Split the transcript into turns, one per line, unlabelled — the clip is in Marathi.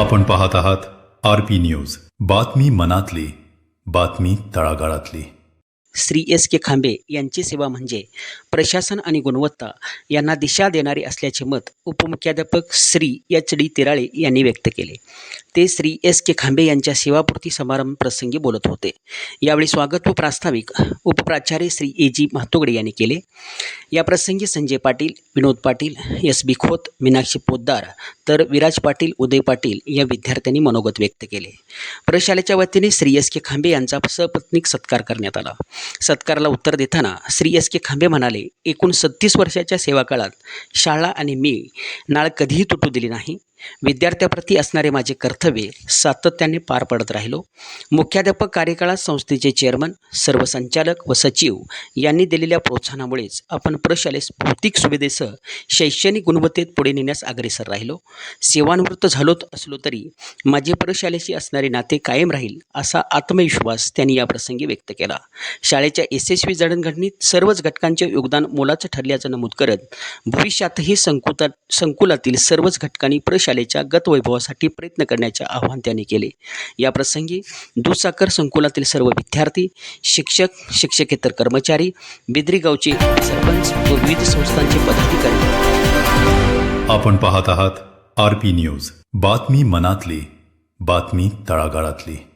आपण पाहत आहात RP न्यूज, बातमी मनातली, बातमी तळागाळातली.
श्री एस के खांबे यांची सेवा म्हणजे प्रशासन आणि गुणवत्ता यांना दिशा देणारी असल्याचे मत उपमुख्याध्यापक श्री एच डी तिराळे यांनी व्यक्त केले. ते श्री एस के खांबे यांच्या सेवापूर्ती समारंभ प्रसंगी बोलत होते. यावेळी स्वागत व प्रास्ताविक उपप्राचार्य श्री ए जी म्हातोगडे यांनी केले. या प्रसंगी संजय पाटील, विनोद पाटील, एस बी खोत, मीनाक्षी पोद्दार तर विराज पाटील, उदय पाटील या विद्यार्थ्यांनी मनोगत व्यक्त केले. प्रशालेच्या वतीने श्री एस के खांबे यांचा सपत्नीक सत्कार करण्यात आला. सत्काराला उत्तर देताना श्री एस के खांबे म्हणाले, एकूण 36 वर्षाच्या सेवाकाळात शाळा आणि मी नाळ कधीही तुटू दिली नाही. विद्यार्थ्याप्रती असणारे माझे कर्तव्य सातत्याने पार पडत राहिलो. मुख्याध्यापक कार्यकाळात संस्थेचे चेअरमन, सर्व संचालक व सचिव यांनी दिलेल्या प्रोत्साहनामुळेच आपण प्रशालेस भौतिक सुविधेसह शैक्षणिक गुणवत्तेत पुढे नेण्यास अग्रेसर राहिलो. सेवानिवृत्त झालोत असलो तरी माझे प्रशालेशी असणारे नाते कायम राहील असा आत्मविश्वास त्यांनी या प्रसंगी व्यक्त केला. शाळेच्या यशस्वी जडणघडणीत सर्वच घटकांचे योगदान मोलाचं ठरल्याचं नमूद करत भविष्यातही संकुलातील सर्वच घटकांनी प्रशालेच्या गतवैभवासाठी प्रयत्न करण्याचे आवाहन त्यांनी केले. या प्रसंगी दुधसागर संकुलातील सर्व विद्यार्थी, शिक्षक, शिक्षकेतर कर्मचारी, बिद्री गावचे सरपंच व विविध संस्थांचे पदाधिकारी.
आपण पाहत आहात RP न्यूज, बातमी मनातली, बातमी तळागाळातली.